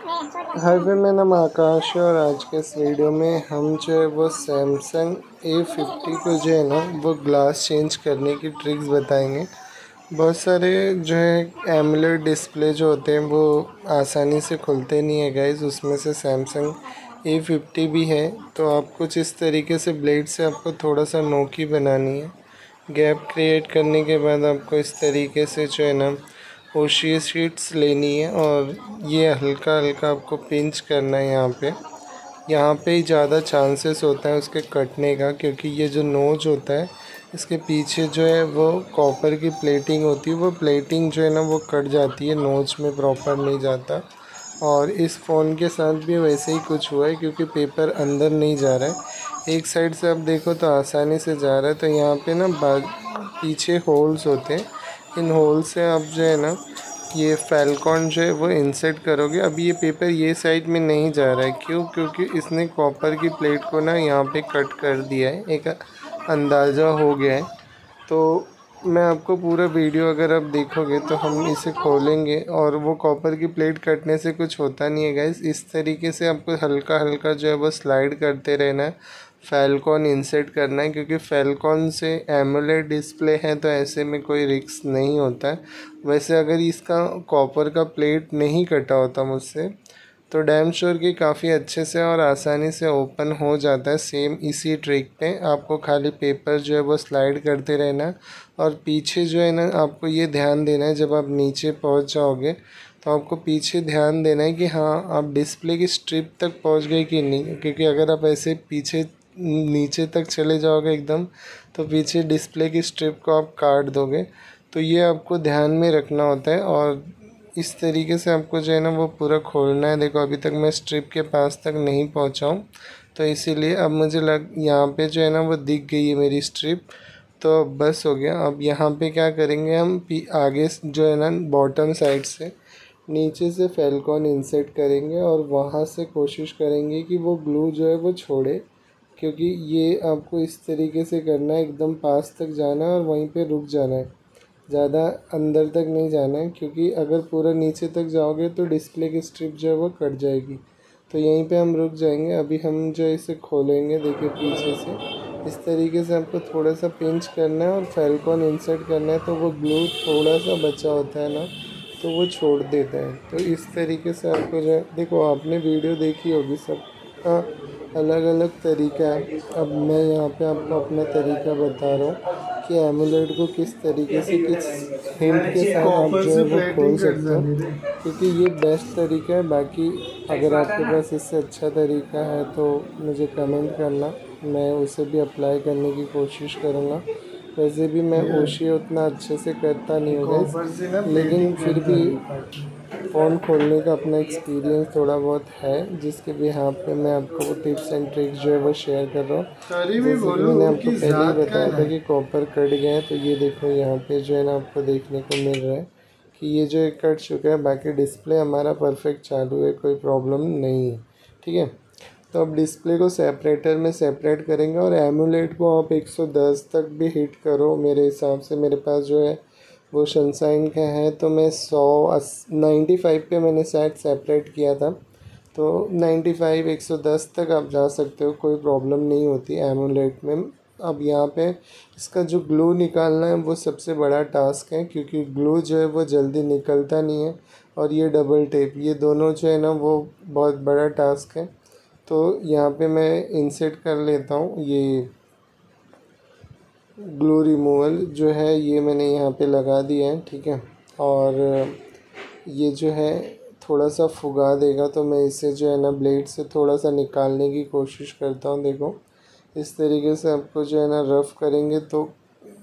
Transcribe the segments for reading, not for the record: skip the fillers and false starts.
हाय पे मेरा नाम आकाश है और आज के इस वीडियो में हम जो है वो सैमसंग A50 को जो है ना वो ग्लास चेंज करने की ट्रिक्स बताएंगे। बहुत सारे जो है एमुलेट डिस्प्ले जो होते हैं वो आसानी से खुलते नहीं है गाइज, उसमें से सैमसंग A50 भी है। तो आप कुछ इस तरीके से ब्लेड से आपको थोड़ा सा नोकी बनानी है। गैप क्रिएट करने के बाद आपको इस तरीके से जो है ना ओशिया शीट्स लेनी है और ये हल्का हल्का आपको पिंच करना है। यहाँ पे ही ज़्यादा चांसेस होता है उसके कटने का, क्योंकि ये जो नोच होता है इसके पीछे जो है वो कॉपर की प्लेटिंग होती है, वो प्लेटिंग जो है ना वो कट जाती है, नोच में प्रॉपर नहीं जाता। और इस फ़ोन के साथ भी वैसे ही कुछ हुआ है, क्योंकि पेपर अंदर नहीं जा रहा है। एक साइड से आप देखो तो आसानी से जा रहा है, तो यहाँ पे ना पीछे होल्स होते हैं, इन होल से आप जो है ना ये फैलकॉन जो है वो इंसर्ट करोगे। अब ये पेपर ये साइड में नहीं जा रहा है, क्यों? क्योंकि इसने कॉपर की प्लेट को ना यहाँ पे कट कर दिया है, एक अंदाज़ा हो गया है। तो मैं आपको पूरा वीडियो अगर आप देखोगे तो हम इसे खोलेंगे और वो कॉपर की प्लेट कटने से कुछ होता नहीं है गाइस। इस तरीके से आपको हल्का हल्का जो है वो स्लाइड करते रहना है, फैलकॉन इंसर्ट करना है, क्योंकि फैलकॉन से एमोलेड डिस्प्ले है तो ऐसे में कोई रिस्क नहीं होता है। वैसे अगर इसका कॉपर का प्लेट नहीं कटा होता मुझसे तो डैम श्योर कि काफ़ी अच्छे से और आसानी से ओपन हो जाता है। सेम इसी ट्रिक पे आपको खाली पेपर जो है वो स्लाइड करते रहना है और पीछे जो है ना आपको ये ध्यान देना है, जब आप नीचे पहुंच जाओगे तो आपको पीछे ध्यान देना है कि हाँ आप डिस्प्ले की स्ट्रिप तक पहुंच गए कि नहीं, क्योंकि अगर आप ऐसे पीछे नीचे तक चले जाओगे एकदम तो पीछे डिस्प्ले की स्ट्रिप को आप काट दोगे। तो ये आपको ध्यान में रखना होता है और इस तरीके से आपको जो है ना वो पूरा खोलना है। देखो अभी तक मैं स्ट्रिप के पास तक नहीं पहुंचा हूँ, तो इसीलिए अब मुझे यहाँ पे जो है ना वो दिख गई है मेरी स्ट्रिप। तो अब बस हो गया। अब यहाँ पे क्या करेंगे हम आगे जो है ना बॉटम साइड से नीचे से फैलकॉन इंसर्ट करेंगे और वहाँ से कोशिश करेंगे कि वो ग्लू जो है वो छोड़े, क्योंकि ये आपको इस तरीके से करना है, एकदम पास तक जाना है और वहीं पे रुक जाना है, ज़्यादा अंदर तक नहीं जाना है, क्योंकि अगर पूरा नीचे तक जाओगे तो डिस्प्ले की स्ट्रिप जो है वो कट जाएगी। तो यहीं पे हम रुक जाएंगे। अभी हम जो इसे खोलेंगे, देखिए पीछे से इस तरीके से आपको थोड़ा सा पिंच करना है और फैलकॉन इंसर्ट करना है, तो वो ग्लू थोड़ा सा बचा होता है ना तो वो छोड़ देता है। तो इस तरीके से आपको जो है, देखो आपने वीडियो देखी होगी, सबका अलग अलग तरीका है। अब मैं यहाँ पे आपको अपना तरीका बता रहा हूँ कि एमुलेट को किस तरीके से किस हिंट के साथ आप जो है वो खोल सकते हो, क्योंकि ये बेस्ट तरीका है। बाकी अगर आपके पास इससे अच्छा तरीका है तो मुझे कमेंट करना, मैं उसे भी अप्लाई करने की कोशिश करूँगा। वैसे भी मैं ओशिया उतना अच्छे से करता नहीं होगा, लेकिन फिर भी फ़ोन खोलने का अपना एक्सपीरियंस थोड़ा बहुत है, जिसके भी यहाँ पे मैं आपको वो टिप्स एंड ट्रिक्स जो है वो शेयर कर रहा हूँ। जैसे कि मैंने आपको पहले ही बताया था कि कॉपर कट गया है, तो ये देखो यहाँ पे जो है ना आपको देखने को मिल रहा है कि ये जो है कट चुका है। बाकी डिस्प्ले हमारा परफेक्ट चालू है, कोई प्रॉब्लम नहीं है, ठीक है। तो अब डिस्प्ले को सेपरेटर में सेपरेट करेंगे और एमुलेट को आप 110 तक भी हिट करो। मेरे हिसाब से मेरे पास जो है वो सनशाइन का है, तो मैं 95 पे मैंने शायद सेपरेट किया था। तो 95 110 तक आप जा सकते हो, कोई प्रॉब्लम नहीं होती एमुलेट में। अब यहाँ पे इसका जो ग्लू निकालना है वो सबसे बड़ा टास्क है, क्योंकि ग्लू जो है वो जल्दी निकलता नहीं है और ये डबल टेप, ये दोनों जो है ना वो बहुत बड़ा टास्क है। तो यहाँ पे मैं इंसर्ट कर लेता हूँ ये ग्लू रिमूवल जो है, ये मैंने यहाँ पे लगा दिया है, ठीक है। और ये जो है थोड़ा सा फुगा देगा, तो मैं इसे जो है ना ब्लेड से थोड़ा सा निकालने की कोशिश करता हूँ। देखो इस तरीके से आपको जो है ना रफ़ करेंगे तो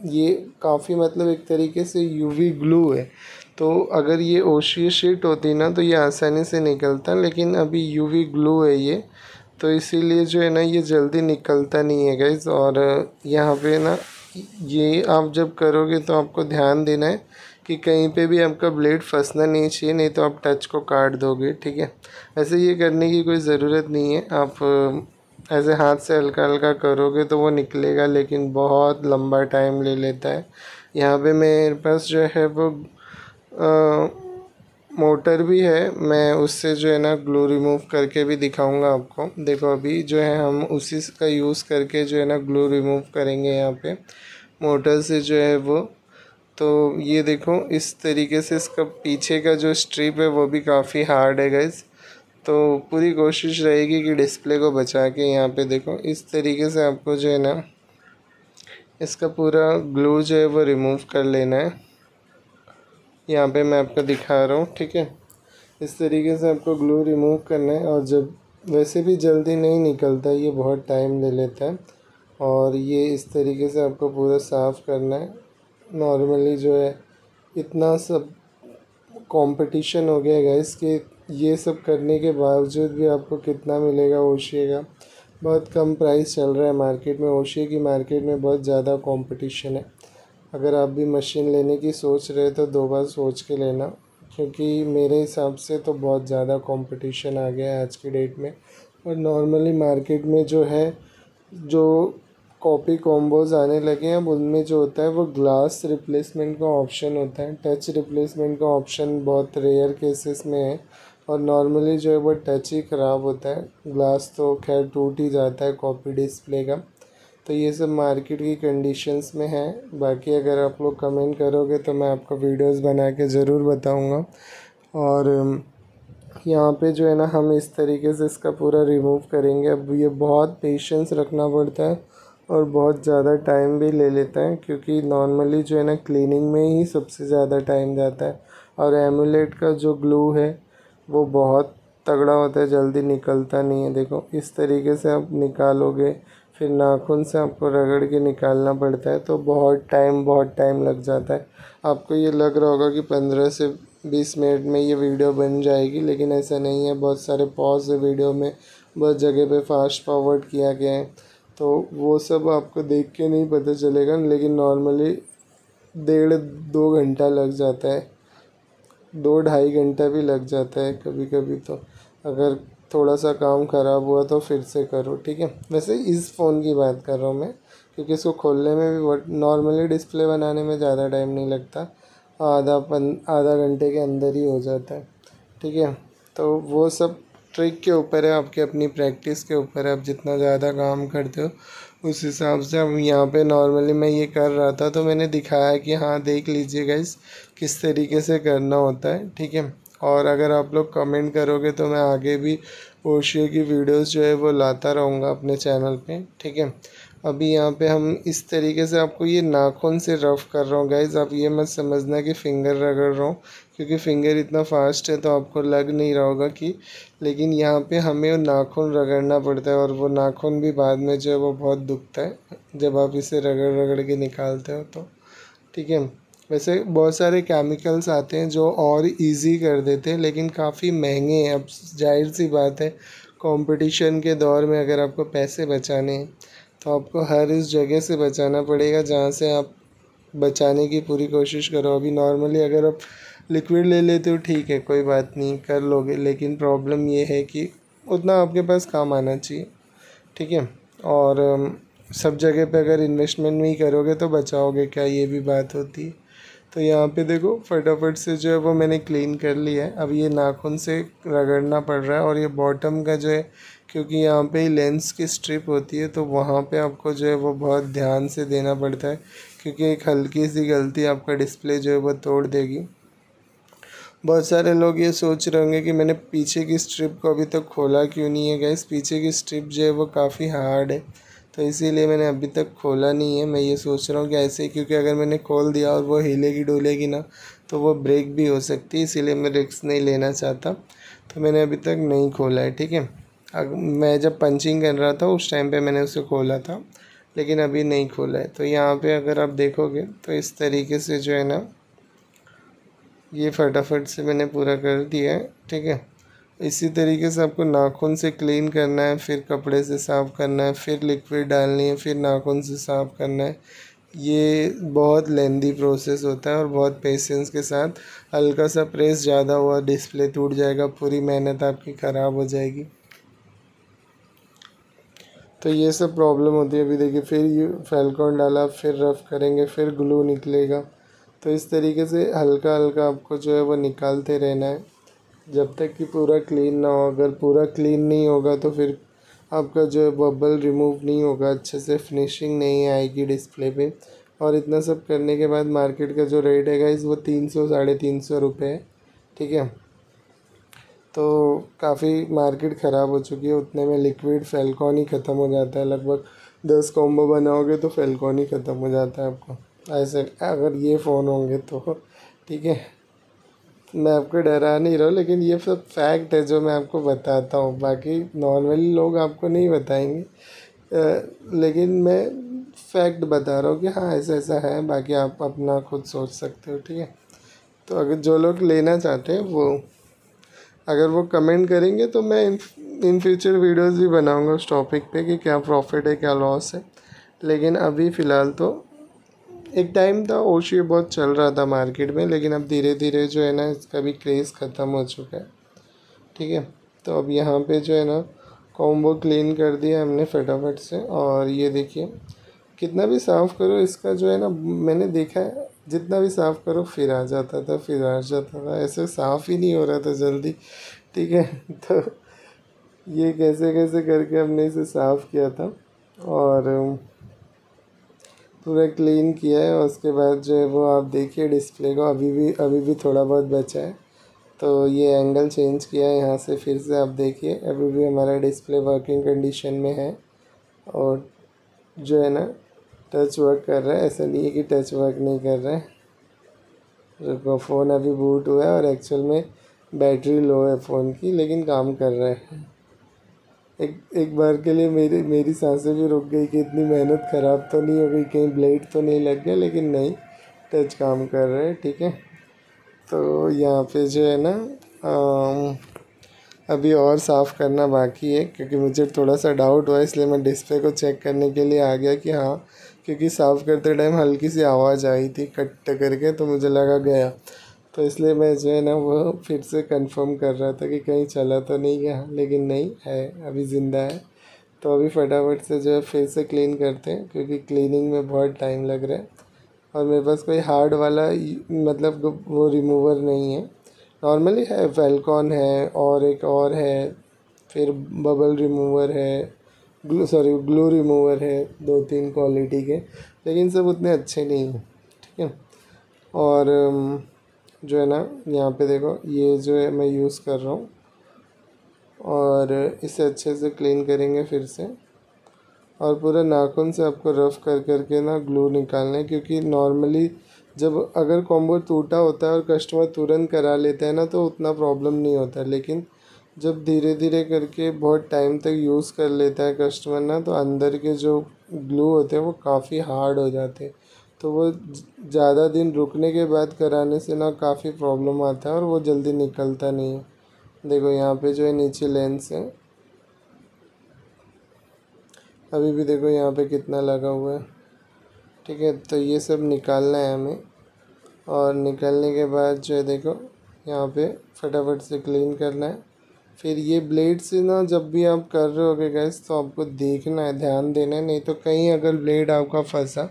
ये काफ़ी मतलब एक तरीके से यूवी ग्लू है। तो अगर ये ओशिया शीट होती ना तो ये आसानी से निकलता, लेकिन अभी यूवी ग्लू है ये, तो इसीलिए जो है ना ये जल्दी निकलता नहीं है गाइज़। और यहाँ पे ना ये आप जब करोगे तो आपको ध्यान देना है कि कहीं पे भी आपका ब्लेड फंसना नहीं चाहिए, नहीं तो आप टच को काट दोगे, ठीक है। ऐसे ये करने की कोई ज़रूरत नहीं है, आप ऐसे हाथ से हल्का हल्का करोगे तो वो निकलेगा, लेकिन बहुत लंबा टाइम ले लेता है। यहाँ पे मेरे पास जो है वो मोटर भी है, मैं उससे जो है ना ग्लू रिमूव करके भी दिखाऊंगा आपको। देखो अभी जो है हम उसी का यूज़ करके जो है ना ग्लू रिमूव करेंगे यहाँ पे मोटर से जो है वो। तो ये देखो इस तरीके से इसका पीछे का जो स्ट्रिप है वो भी काफ़ी हार्ड है गाइस। तो पूरी कोशिश रहेगी कि डिस्प्ले को बचा के यहाँ पे देखो इस तरीके से आपको जो है ना इसका पूरा ग्लू जो है वो रिमूव कर लेना है। यहाँ पे मैं आपको दिखा रहा हूँ, ठीक है। इस तरीके से आपको ग्लू रिमूव करना है और जब वैसे भी जल्दी नहीं निकलता, ये बहुत टाइम ले लेता है। और ये इस तरीके से आपको पूरा साफ़ करना है। नॉर्मली जो है इतना सब कंपटीशन हो गया गाइस कि ये सब करने के बावजूद भी आपको कितना मिलेगा ओशिये का, बहुत कम प्राइस चल रहा है मार्केट में। ओशिये की मार्केट में बहुत ज़्यादा कंपटीशन है। अगर आप भी मशीन लेने की सोच रहे तो 2 बार सोच के लेना, क्योंकि मेरे हिसाब से तो बहुत ज़्यादा कंपटीशन आ गया है आज की डेट में। और नॉर्मली मार्केट में जो है जो कॉपी कॉम्बोज आने लगे हैं अब उनमें जो होता है वो ग्लास रिप्लेसमेंट का ऑप्शन होता है। टच रिप्लेसमेंट का ऑप्शन बहुत रेयर केसेस में है और नॉर्मली जो है वो टच ही ख़राब होता है। ग्लास तो खैर टूट ही जाता है कॉपी डिस्प्ले का। तो ये सब मार्केट की कंडीशंस में है। बाकी अगर आप लोग कमेंट करोगे तो मैं आपको वीडियोस बना के ज़रूर बताऊंगा। और यहाँ पे जो है ना हम इस तरीके से इसका पूरा रिमूव करेंगे। अब ये बहुत पेशेंस रखना पड़ता है और बहुत ज़्यादा टाइम भी ले लेता है, क्योंकि नॉर्मली जो है ना क्लीनिंग में ही सबसे ज़्यादा टाइम जाता है। और एमुलेट का जो ग्लू है वो बहुत तगड़ा होता है, जल्दी निकलता नहीं है। देखो इस तरीके से आप निकालोगे, फिर नाखून से आपको रगड़ के निकालना पड़ता है, तो बहुत टाइम लग जाता है। आपको ये लग रहा होगा कि 15 से 20 मिनट में ये वीडियो बन जाएगी, लेकिन ऐसा नहीं है। बहुत सारे पॉज है वीडियो में, बहुत जगह पे फास्ट फॉरवर्ड किया गया है, तो वो सब आपको देख के नहीं पता चलेगा। लेकिन नॉर्मली 1.5-2 घंटा लग जाता है, 2-2.5 घंटा भी लग जाता है कभी कभी। तो अगर थोड़ा सा काम ख़राब हुआ तो फिर से करो, ठीक है। वैसे इस फ़ोन की बात कर रहा हूँ मैं, क्योंकि इसको खोलने में भी नॉर्मली डिस्प्ले बनाने में ज़्यादा टाइम नहीं लगता, आधा घंटे के अंदर ही हो जाता है, ठीक है। तो वो सब ट्रिक के ऊपर है, आपके अपनी प्रैक्टिस के ऊपर है। आप जितना ज़्यादा काम करते हो उस हिसाब से। अब यहाँ पे नॉर्मली मैं ये कर रहा था तो मैंने दिखाया कि हाँ देख लीजिए गाइस किस तरीके से करना होता है, ठीक है। और अगर आप लोग कमेंट करोगे तो मैं आगे भी ओशियो की वीडियोस जो है वो लाता रहूँगा अपने चैनल पे, ठीक है। अभी यहाँ पे हम इस तरीके से आपको ये नाखून से रफ़ कर रहा हूँ गाइस। आप ये मत समझना कि फ़िंगर रगड़ रहा हूँ, क्योंकि फ़िंगर इतना फास्ट है तो आपको लग नहीं रहा होगा कि, लेकिन यहाँ पे हमें नाखून रगड़ना पड़ता है और वो नाखून भी बाद में जो है वो बहुत दुखता है जब आप इसे रगड़ रगड़ के निकालते हो तो, ठीक है। वैसे बहुत सारे केमिकल्स आते हैं जो और इजी कर देते हैं, लेकिन काफ़ी महंगे हैं। अब जाहिर सी बात है कंपटीशन के दौर में अगर आपको पैसे बचाने हैं तो आपको हर इस जगह से बचाना पड़ेगा जहाँ से आप बचाने की पूरी कोशिश करो। अभी नॉर्मली अगर आप लिक्विड ले लेते हो ठीक है, कोई बात नहीं कर लोगे, लेकिन प्रॉब्लम ये है कि उतना आपके पास काम आना चाहिए, ठीक है। और सब जगह पे अगर इन्वेस्टमेंट नहीं करोगे तो बचाओगे क्या, ये भी बात होती है। तो यहाँ पे देखो फटाफट से जो है वो मैंने क्लीन कर लिया है। अब ये नाखून से रगड़ना पड़ रहा है और ये बॉटम का जो है, क्योंकि यहाँ पे लेंस की स्ट्रिप होती है तो वहाँ पे आपको जो है वो बहुत ध्यान से देना पड़ता है, क्योंकि एक हल्की सी गलती आपका डिस्प्ले जो है वो तोड़ देगी। बहुत सारे लोग ये सोच रहे होंगे कि मैंने पीछे की स्ट्रिप को अभी तक खोला क्यों नहीं है। गैस पीछे की स्ट्रिप जो है वो काफ़ी हार्ड है, तो इसीलिए मैंने अभी तक खोला नहीं है। मैं ये सोच रहा हूँ कि ऐसे ही, क्योंकि अगर मैंने खोल दिया और वो हिलेगी डुलेगी ना तो वो ब्रेक भी हो सकती है, इसीलिए मैं रिस्क नहीं लेना चाहता। तो मैंने अभी तक नहीं खोला है, ठीक है। मैं जब पंचिंग कर रहा था उस टाइम पे मैंने उसे खोला था, लेकिन अभी नहीं खोला है। तो यहाँ पे अगर आप देखोगे तो इस तरीके से जो है ना ये फटाफट से मैंने पूरा कर दिया है, ठीक है। इसी तरीके से आपको नाखून से क्लीन करना है, फिर कपड़े से साफ़ करना है, फिर लिक्विड डालनी है, फिर नाखून से साफ़ करना है। ये बहुत लेंदी प्रोसेस होता है और बहुत पेशेंस के साथ। हल्का सा प्रेस ज़्यादा हुआ डिस्प्ले टूट जाएगा, पूरी मेहनत आपकी ख़राब हो जाएगी। तो ये सब प्रॉब्लम होती है। अभी देखिए फिर ये फैल्कॉन डाला, फिर रफ़ करेंगे, फिर ग्लू निकलेगा, तो इस तरीके से हल्का हल्का आपको जो है वो निकालते रहना है जब तक कि पूरा क्लीन ना हो। अगर पूरा क्लीन नहीं होगा तो फिर आपका जो है बबल रिमूव नहीं होगा, अच्छे से फिनिशिंग नहीं आएगी डिस्प्ले पे। और इतना सब करने के बाद मार्केट का जो रेट है गाइस वो 300 350 रुपये है, ठीक है। तो काफ़ी मार्केट ख़राब हो चुकी है, उतने में लिक्विड फेल्कॉन ही ख़त्म हो जाता है। लगभग 10 कॉम्बो बनाओगे तो फेल्कॉन ही ख़त्म हो जाता है आपको, ऐसे अगर ये फ़ोन होंगे तो, ठीक है। मैं आपको डरा नहीं रहा हूँ, लेकिन ये सब फैक्ट है जो मैं आपको बताता हूँ, बाकी नॉर्मली लोग आपको नहीं बताएंगे। लेकिन मैं फैक्ट बता रहा हूँ कि हाँ ऐसा ऐसा है, बाकी आप अपना खुद सोच सकते हो, ठीक है। तो अगर जो लोग लेना चाहते हैं वो अगर वो कमेंट करेंगे तो मैं इन फ्यूचर वीडियोस भी बनाऊंगा उस टॉपिक पे कि क्या प्रॉफिट है क्या लॉस है। लेकिन अभी फ़िलहाल तो एक टाइम था ओशी बहुत चल रहा था मार्केट में, लेकिन अब धीरे धीरे जो है ना इसका भी क्रेज़ ख़त्म हो चुका है, ठीक है। तो अब यहाँ पे जो है ना कॉम्बो क्लीन कर दिया हमने फटाफट से। और ये देखिए कितना भी साफ़ करो इसका जो है ना, मैंने देखा है जितना भी साफ़ करो फिर आ जाता था, फिर आ जाता था, ऐसे साफ़ ही नहीं हो रहा था जल्दी, ठीक है। तो ये कैसे कैसे करके हमने इसे साफ़ किया था और पूरा क्लीन किया है। और उसके बाद जो है वो आप देखिए डिस्प्ले को अभी भी थोड़ा बहुत बचा है, तो ये एंगल चेंज किया है यहाँ से फिर से आप देखिए अभी भी हमारा डिस्प्ले वर्किंग कंडीशन में है। और जो है ना टच वर्क कर रहा है, ऐसा नहीं है कि टच वर्क नहीं कर रहा है। जो फ़ोन अभी बूट हुआ है और एक्चुअल में बैटरी लो है फ़ोन की, लेकिन काम कर रहा है। एक बार के लिए मेरी सांसें भी रुक गई कि इतनी मेहनत ख़राब तो नहीं हो गई, कहीं ब्लेड तो नहीं लग गया, लेकिन नहीं, टच काम कर रहा है, ठीक है। तो यहाँ पे जो है ना अभी और साफ़ करना बाकी है, क्योंकि मुझे थोड़ा सा डाउट हुआ इसलिए मैं डिस्प्ले को चेक करने के लिए आ गया कि हाँ, क्योंकि साफ़ करते टाइम हल्की सी आवाज़ आई थी कट करके, तो मुझे लगा गया। तो इसलिए मैं जो है ना वो फिर से कंफर्म कर रहा था कि कहीं चला तो नहीं गया, लेकिन नहीं है, अभी ज़िंदा है। तो अभी फटाफट से जो है फिर से क्लीन करते हैं, क्योंकि क्लीनिंग में बहुत टाइम लग रहा है। और मेरे पास कोई हार्ड वाला मतलब वो रिमूवर नहीं है, नॉर्मली है, फेल्कॉन है और एक और है, फिर बबल रिमूवर है, ग्लू रिमूवर है, 2-3 क्वालिटी के, लेकिन सब उतने अच्छे नहीं हैं, ठीक है। और जो है ना यहाँ पे देखो ये जो है मैं यूज़ कर रहा हूँ और इसे अच्छे से क्लीन करेंगे फिर से। और पूरा नाखून से आपको रफ़ कर करके ना ग्लू निकालना है, क्योंकि नॉर्मली जब अगर कॉम्बो टूटा होता है और कस्टमर तुरंत करा लेता है ना तो उतना प्रॉब्लम नहीं होता, लेकिन जब धीरे धीरे करके बहुत टाइम तक यूज़ कर लेता है कस्टमर ना, तो अंदर के जो ग्लू होते हैं वो काफ़ी हार्ड हो जाते हैं। तो वो ज़्यादा दिन रुकने के बाद कराने से ना काफ़ी प्रॉब्लम आता है और वो जल्दी निकलता नहीं है। देखो यहाँ पे जो है नीचे लेंस है, अभी भी देखो यहाँ पे कितना लगा हुआ है, ठीक है। तो ये सब निकालना है हमें, और निकालने के बाद जो है देखो यहाँ पे फटाफट से क्लीन करना है। फिर ये ब्लेड से ना जब भी आप कर रहे होगे गैस तो आपको देखना है, ध्यान देना है, नहीं तो कहीं अगर ब्लेड आपका फंसा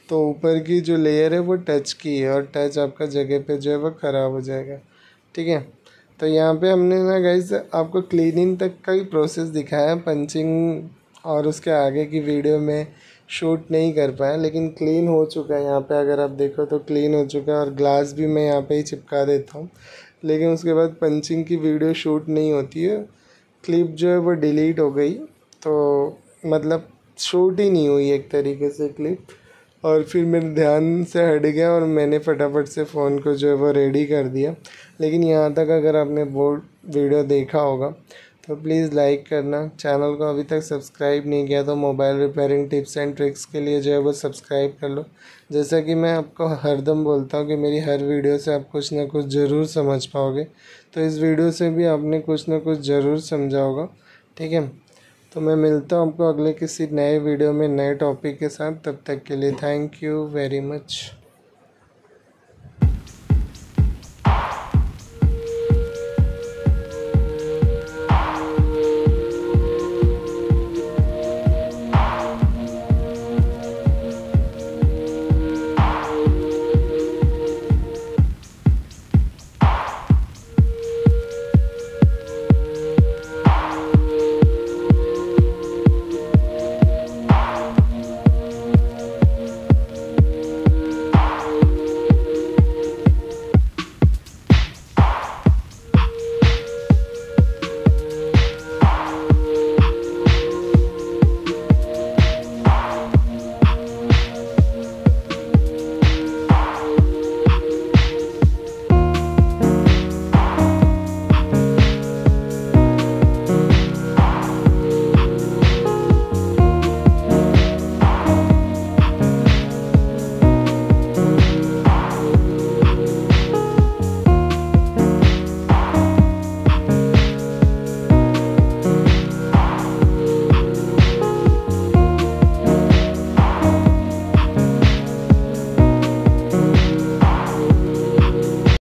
तो ऊपर की जो लेयर है वो टच की है और टच आपका जगह पे जो है वो ख़राब हो जाएगा, ठीक है। तो यहाँ पे हमने ना गाइस आपको क्लीनिंग तक का ही प्रोसेस दिखाया है, पंचिंग और उसके आगे की वीडियो में शूट नहीं कर पाया, लेकिन क्लीन हो चुका है। यहाँ पे अगर आप देखो तो क्लीन हो चुका है, और ग्लास भी मैं यहाँ पे ही चिपका देता हूँ, लेकिन उसके बाद पंचिंग की वीडियो शूट नहीं होती है, क्लिप जो है वो डिलीट हो गई, तो मतलब शूट ही नहीं हुई एक तरीके से क्लिप। और फिर मेरे ध्यान से हट गया और मैंने फटाफट से फ़ोन को जो है वो रेडी कर दिया। लेकिन यहाँ तक अगर आपने वो वीडियो देखा होगा तो प्लीज़ लाइक करना, चैनल को अभी तक सब्सक्राइब नहीं किया तो mobile repairing tips and tricks के लिए जो है वो सब्सक्राइब कर लो। जैसा कि मैं आपको हरदम बोलता हूँ कि मेरी हर वीडियो से आप कुछ ना कुछ ज़रूर समझ पाओगे, तो इस वीडियो से भी आपने कुछ ना कुछ ज़रूर समझा होगा, ठीक है। तो मैं मिलता हूँ आपको अगले किसी नए वीडियो में नए टॉपिक के साथ, तब तक के लिए थैंक यू वेरी मच।